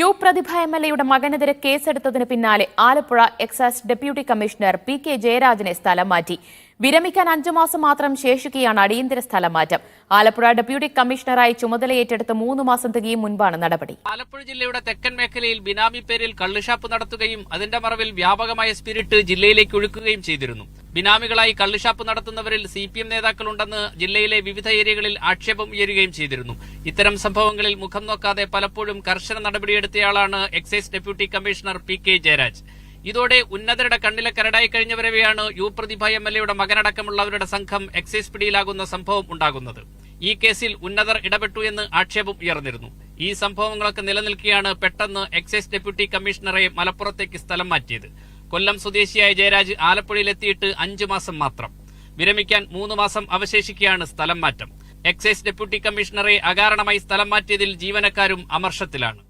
U പ്രതിഭ എംഎൽഎയുടെ മകനെതിരെ കേസെടുത്തതിന് പിന്നാലെ Alappuzha excise deputy commissioner P K. ജയരാജനെ സ്ഥലം മാറ്റി. വിരമിക്കാൻ 5 മാസം മാത്രം ശേഷിക്കുകയാണ് അടിയന്തര സ്ഥലം മാറ്റം. ആലപ്പുഴ ഡെപ്യൂട്ടി കമ്മീഷണറായി ചുമതലയേറ്റെടുത്ത് 3 മാസം തികയും മുൻപാണ് നടപടി. ആലപ്പുഴ ജില്ലയുടെ തെക്കൻ മേഖലയിൽ ബിനാമി പേരിൽ കള്ളുഷാപ്പ് നടത്തുകയും അതിന്റെ മറവിൽ വ്യാപകമായ സ്പിരിറ്റ് ജില്ലയിലേക്ക് ഒഴുക്കുകയും ചെയ്തിരുന്നു. ബിനാമികളായി കള്ളുഷാപ്പ് നടത്തുന്നവരിൽ CPM നേതാക്കളുണ്ടെന്ന് ജില്ലയിലെ വിവിധ ഏരിയകളിൽ ആക്ഷേപം ഉയരുകയും ചെയ്തിരുന്നു. ഇത്തരം സംഭവങ്ങളിൽ മുഖം നോക്കാതെ പലപ്പോഴും കർശന നടപടിയെടുത്തയാളാണ് excise deputy commissioner P K. Jayaraj. ഇതോടെ ഉന്നതരുടെ കണ്ണിലെ കരടായി കഴിഞ്ഞവരവെയാണ് യു പ്രതിഭ എംഎൽഎയുടെ മകനടക്കമുള്ളവരുടെ സംഘം എക്സൈസ് പിടിയിലാകുന്ന സംഭവം ഉണ്ടാകുന്നത്. ഈ കേസിൽ ഉന്നതർ ഇടപെട്ടു എന്ന് ആക്ഷേപം ഉയർന്നിരുന്നു. ഈ സംഭവങ്ങളൊക്കെ നിലനിൽക്കെയാണ് പെട്ടെന്ന് എക്സൈസ് ഡെപ്യൂട്ടി കമ്മീഷണറെ മലപ്പുറത്തേക്ക് സ്ഥലം മാറ്റിയത്. കൊല്ലം സ്വദേശിയായ ജയരാജ് ആലപ്പുഴയിലെത്തിയിട്ട് 5 മാസം മാത്രം. വിരമിക്കാൻ 3 മാസം അവശേഷിക്കെയാണ് സ്ഥലം മാറ്റം. എക്സൈസ് ഡെപ്യൂട്ടി കമ്മീഷണറെ അകാരണമായി സ്ഥലം മാറ്റിയതിൽ ജീവനക്കാരും അമർഷത്തിലാണ്.